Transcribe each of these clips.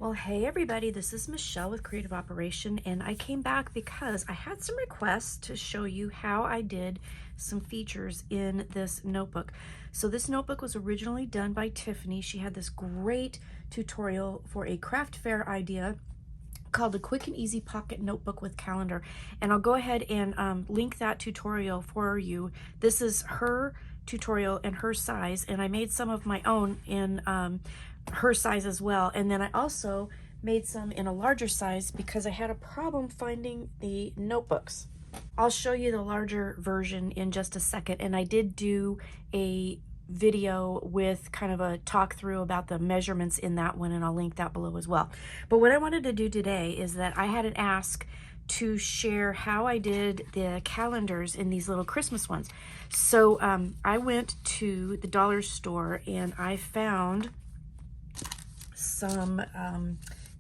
Well, hey everybody, this is Michelle with Creative Operation, and I came back because I had some requests to show you how I did some features in this notebook. So this notebook was originally done by Tiffany. She had this great tutorial for a craft fair idea called the Quick and Easy Pocket Notebook with Calendar, and I'll go ahead and link that tutorial for you. This is her tutorial and her size, and I made some of my own in her size as well, and then I also made some in a larger size because I had a problem finding the notebooks. I'll show you the larger version in just a second, and I did do a video with kind of a talk through about the measurements in that one, and I'll link that below as well. But what I wanted to do today is that I had an ask to share how I did the calendars in these little Christmas ones. So I went to the dollar store and I found some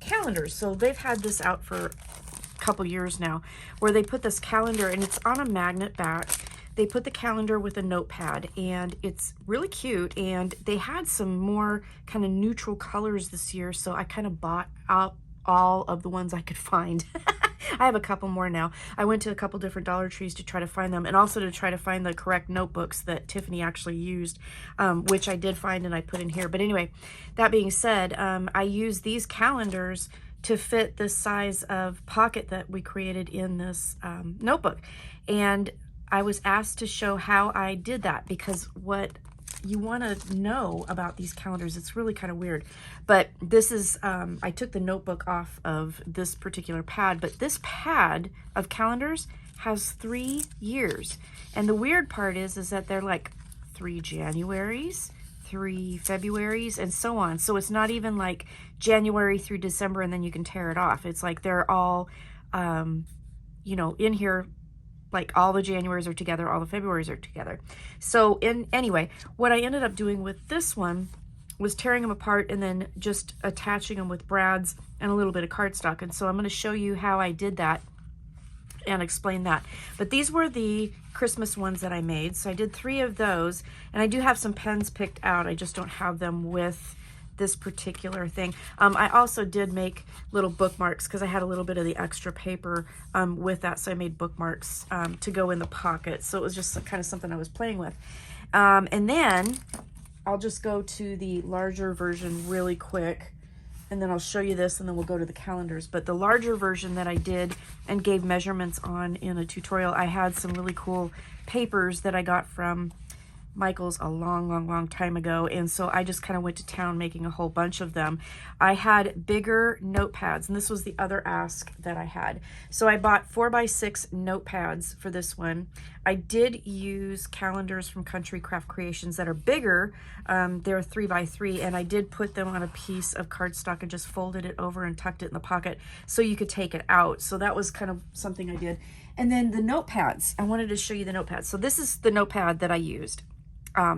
calendars. So they've had this out for a couple years now, where they put this calendar and it's on a magnet back. They put the calendar with a notepad, and it's really cute, and they had some more kind of neutral colors this year, so I kind of bought up all of the ones I could find. I have a couple more now. I went to a couple different Dollar Trees to try to find them, and also to try to find the correct notebooks that Tiffany actually used, which I did find and I put in here. But anyway, that being said, I used these calendars to fit the size of pocket that we created in this notebook. And I was asked to show how I did that, because what you want to know about these calendars, it's really kind of weird. But this is, I took the notebook off of this particular pad, but this pad of calendars has 3 years. And the weird part is that they're like 3 Januaries, 3 Februaries, and so on. So it's not even like January through December and then you can tear it off. It's like they're all, you know, in here, like all the Januaries are together, all the Februaries are together. So anyway, what I ended up doing with this one was tearing them apart and then just attaching them with brads and a little bit of cardstock. And so I'm going to show you how I did that and explain that. But these were the Christmas ones that I made. So I did 3 of those, and I do have some pens picked out. I just don't have them with this particular thing. I also did make little bookmarks because I had a little bit of the extra paper with that, so I made bookmarks to go in the pocket. So it was just kind of something I was playing with. And then I'll just go to the larger version really quick, and then I'll show you this, and then we'll go to the calendars. But the larger version that I did and gave measurements on in a tutorial, I had some really cool papers that I got from Michael's a long time ago, and so I just kind of went to town making a whole bunch of them. I had bigger notepads, and this was the other ask that I had. So I bought 4x6 notepads for this one. I did use calendars from Country Craft Creations that are bigger. They're 3x3, and I did put them on a piece of cardstock and just folded it over and tucked it in the pocket so you could take it out. So that was kind of something I did. And then the notepads, I wanted to show you the notepads. So this is the notepad that I used.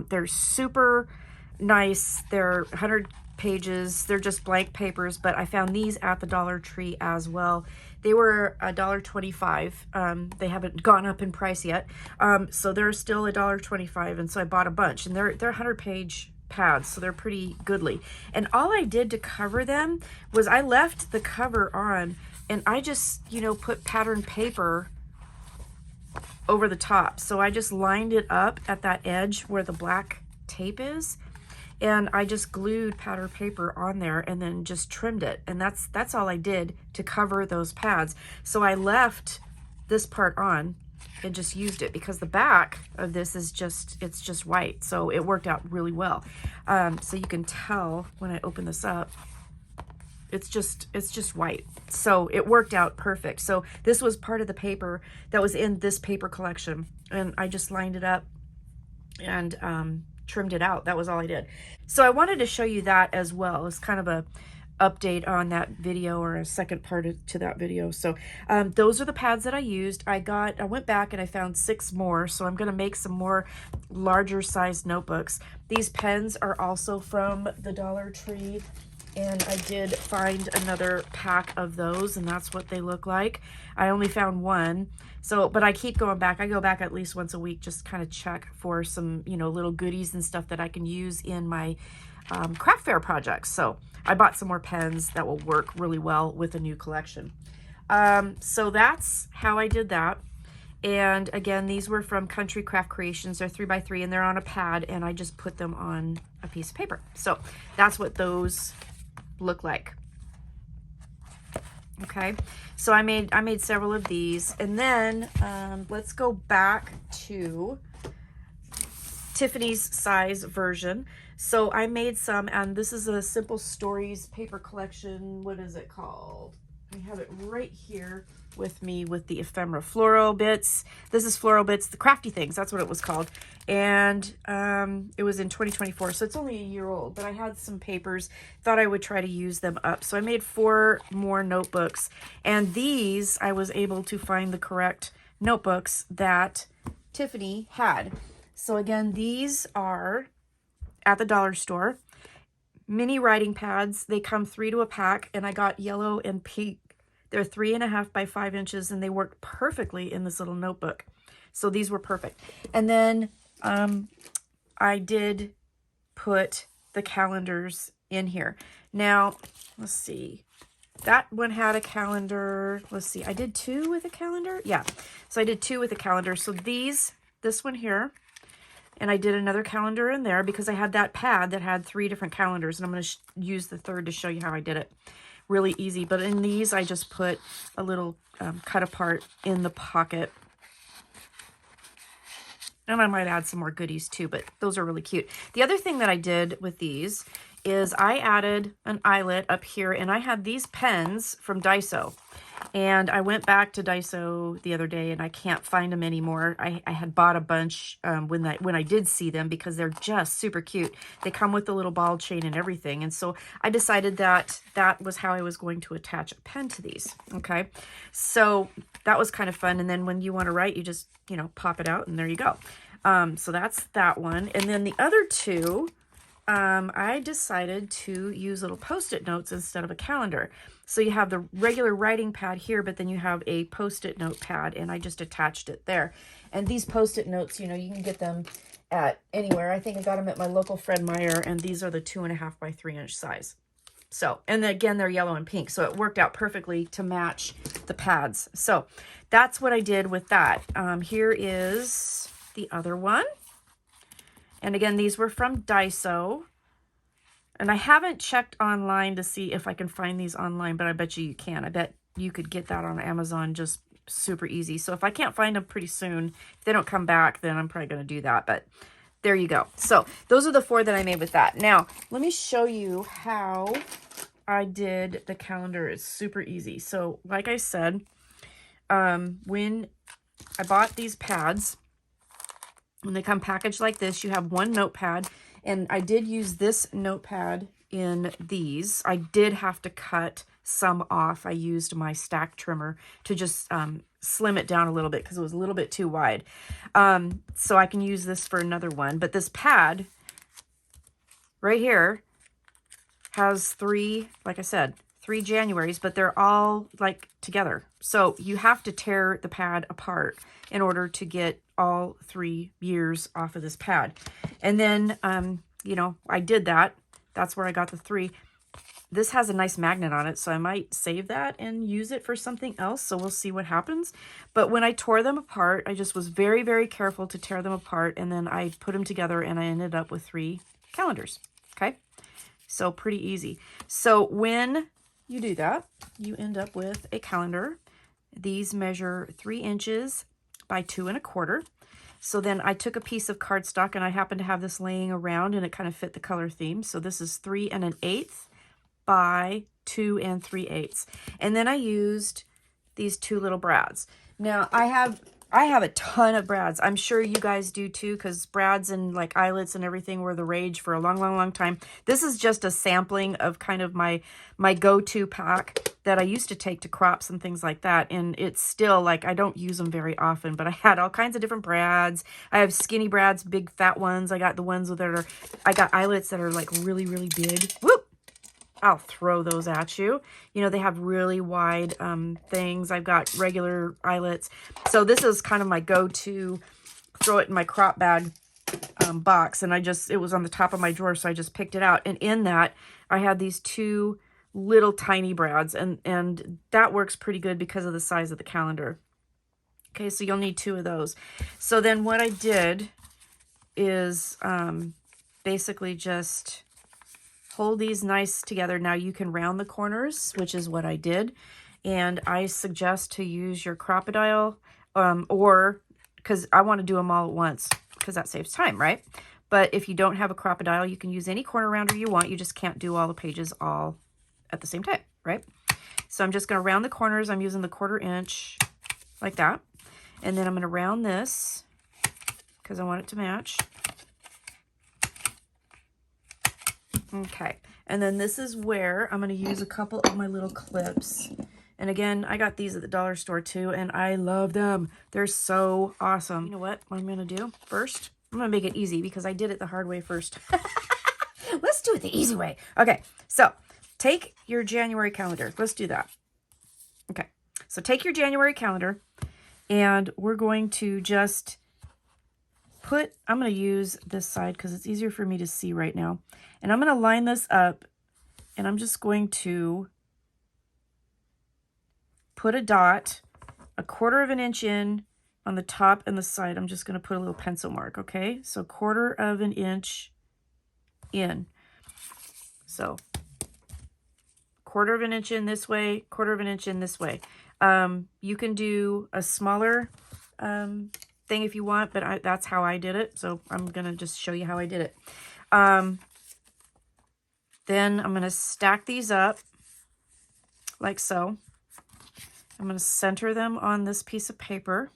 They're super nice. They're 100 pages. They're just blank papers, but I found these at the Dollar Tree as well. They were $1.25. They haven't gone up in price yet. So they're still $1.25, and so I bought a bunch, and they're 100-page pads, so they're pretty goodly. And all I did to cover them was I left the cover on, and I just, you know, put patterned paper over the top. So I just lined it up at that edge where the black tape is, and I just glued powder paper on there and then just trimmed it. And that's all I did to cover those pads. So I left this part on and just used it because the back of this is just, it's just white. So it worked out really well. So you can tell when I open this up, it's just white. So it worked out perfect. So this was part of the paper that was in this paper collection, and I just lined it up and trimmed it out. That was all I did. So I wanted to show you that as well. It's kind of a update on that video, or a second part to that video. So those are the pads that I used. I went back and I found 6 more, so I'm going to make some more larger size notebooks. These pens are also from the Dollar Tree, and I did find another pack of those, and that's what they look like. I only found 1, so, but I keep going back. I go back at least once a week, just kind of check for some, you know, little goodies and stuff that I can use in my craft fair projects. So I bought some more pens that will work really well with the new collection. So that's how I did that. And again, these were from Country Craft Creations. They're 3x3 and they're on a pad, and I just put them on a piece of paper. So that's what those look like. Okay, so I made several of these, and then let's go back to Tiffany's size version. So I made some, and this is a Simple Stories paper collection. What is it called? I have it right here with me with the ephemera floral bits. This is floral bits, the crafty things, that's what it was called. And it was in 2024, so it's only a year old, but I had some papers, thought I would try to use them up. So I made 4 more notebooks, and these I was able to find the correct notebooks that Tiffany had. So again, these are at the dollar store. Mini writing pads. They come 3 to a pack, and I got yellow and pink. They're 3.5 by 5 inches, and they work perfectly in this little notebook. So these were perfect. And then I did put the calendars in here. Now, let's see. That one had a calendar. Let's see. I did 2 with a calendar. Yeah. So I did 2 with a calendar. So this one here, and I did another calendar in there because I had that pad that had 3 different calendars, and I'm going to use the third to show you how I did it. Really easy. But in these, I just put a little cut apart in the pocket. And I might add some more goodies too, but those are really cute. The other thing that I did with these is I added an eyelet up here, and I had these pens from Daiso. And I went back to Daiso the other day, and I can't find them anymore. I had bought a bunch when I did see them because they're just super cute. They come with a little ball chain and everything. And so I decided that that was how I was going to attach a pen to these. Okay, so that was kind of fun. And then when you want to write, you just, you know, pop it out, and there you go. So that's that one. And then the other 2, I decided to use little Post-it notes instead of a calendar. So you have the regular writing pad here, but then you have a Post-it note pad, and I just attached it there. And these Post-it notes, you know, you can get them at anywhere. I think I got them at my local Fred Meyer, and these are the 2.5 by 3 inch size. So, and again, they're yellow and pink, so it worked out perfectly to match the pads. So that's what I did with that. Here is the other one. And again, these were from Daiso. And I haven't checked online to see if I can find these online, but I bet you can. I bet you could get that on Amazon just super easy. So if I can't find them pretty soon, if they don't come back, then I'm probably going to do that. But there you go. So those are the 4 that I made with that. Now, let me show you how I did the calendar. It's super easy. So like I said, when I bought these pads, when they come packaged like this, you have one notepad. And I did use this notepad in these. I did have to cut some off. I used my stack trimmer to just slim it down a little bit because it was a little bit too wide. So I can use this for another one. But this pad right here has 3, like I said, 3 Januaries, but they're all like together. So you have to tear the pad apart in order to get all 3 years off of this pad. And then, you know, I did that. That's where I got the 3. This has a nice magnet on it, so I might save that and use it for something else. So we'll see what happens. But when I tore them apart, I just was very, very careful to tear them apart. And then I put them together, and I ended up with 3 calendars. Okay. So pretty easy. So when you do that, you end up with a calendar. These measure 3 inches by 2.25. So then I took a piece of cardstock, and I happened to have this laying around, and it kind of fit the color theme. So this is 3 1/8 by 2 3/8. And then I used these 2 little brads. Now I have a ton of brads. I'm sure you guys do too, because brads and like eyelets and everything were the rage for a long, long, long time. This is just a sampling of kind of my go-to pack that I used to take to crops and things like that. And it's still like, I don't use them very often, but I had all kinds of different brads. I have skinny brads, big fat ones. I got the ones that I got eyelets that are like really, really big. Whoop! I'll throw those at you. You know, they have really wide things. I've got regular eyelets. So this is kind of my go-to, throw it in my crop bag box, and it was on the top of my drawer, so I just picked it out. And in that, I had these 2 little tiny brads, and that works pretty good because of the size of the calendar. Okay, so you'll need 2 of those. So then what I did is basically just hold these nice together. Now you can round the corners, which is what I did. And I suggest to use your Crop-A-Dile, or because I want to do them all at once because that saves time, right? But if you don't have a Crop-A-Dile, you can use any corner rounder you want. You just can't do all the pages all at the same time, right? So I'm just going to round the corners. I'm using the 1/4 inch like that. And then I'm going to round this because I want it to match. Okay, and then this is where I'm going to use a couple of my little clips. And again, I got these at the dollar store too, and I love them. They're so awesome. You know what I'm going to do first? I'm going to make it easy because I did it the hard way first. Let's do it the easy way. Okay, so take your January calendar. Let's do that. Okay, so take your January calendar, and we're going to just I'm going to use this side because it's easier for me to see right now. And I'm going to line this up, and I'm just going to put a dot 1/4 inch in on the top and the side. I'm just going to put a little pencil mark, okay? So 1/4 inch in. So 1/4 inch in this way, 1/4 inch in this way. You can do a smaller thing if you want, but that's how I did it. So I'm going to just show you how I did it. Then I'm going to stack these up like so. I'm going to center them on this piece of paper.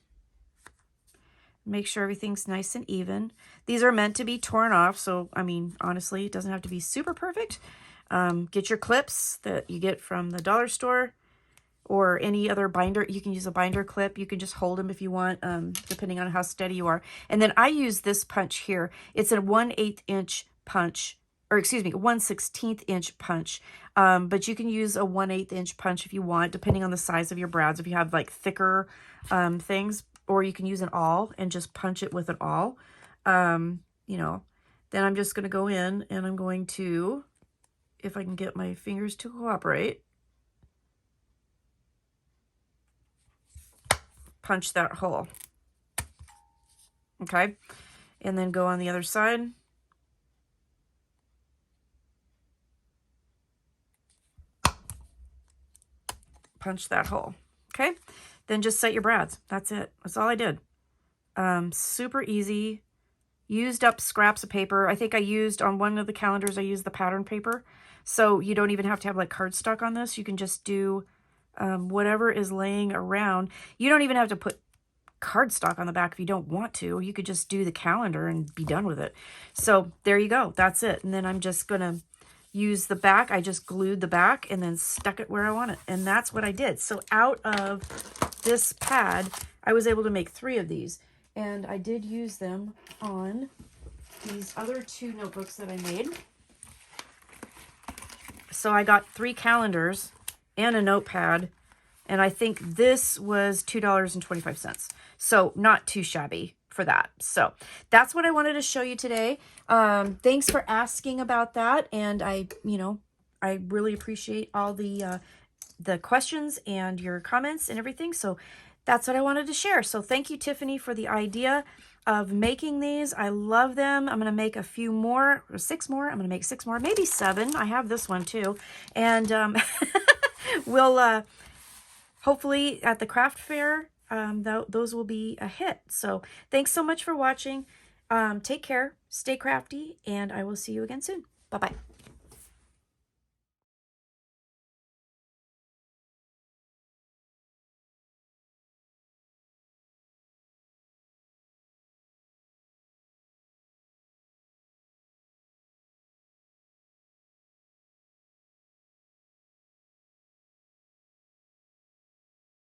Make sure everything's nice and even. These are meant to be torn off, so, I mean, honestly, it doesn't have to be super perfect. Get your clips that you get from the dollar store or any other binder. You can use a binder clip. You can just hold them if you want, depending on how steady you are. And then I use this punch here. It's a 1/8 inch punch, or excuse me, 1/16 inch punch. But you can use a 1/8 inch punch if you want, depending on the size of your brads. If you have like thicker things, or you can use an awl and just punch it with an awl. You know, then I'm just going to go in and I'm going to, if I can get my fingers to cooperate, punch that hole. Okay, and then go on the other side. Punch that hole. Okay, then just set your brads. That's it. That's all I did. Super easy. Used up scraps of paper. I think I used on one of the calendars, I used the pattern paper. So you don't even have to have like cardstock on this. You can just do whatever is laying around. You don't even have to put cardstock on the back if you don't want to. You could just do the calendar and be done with it. So there you go. That's it. And then I'm just going to use the back. I just glued the back and then stuck it where I want it. And that's what I did. So out of this pad, I was able to make 3 of these. And I did use them on these other 2 notebooks that I made. So I got 3 calendars and a notepad. And I think this was $2.25. So not too shabby for that. So that's what I wanted to show you today. Thanks for asking about that. And I really appreciate all the questions and your comments and everything. So that's what I wanted to share. So thank you, Tiffany, for the idea of making these. I love them. I'm going to make a few more, or 6 more. I'm going to make 6 more, maybe 7. I have this one too. And we'll hopefully at the craft fair, those will be a hit. So thanks so much for watching. Take care, stay crafty, and I will see you again soon. Bye-bye.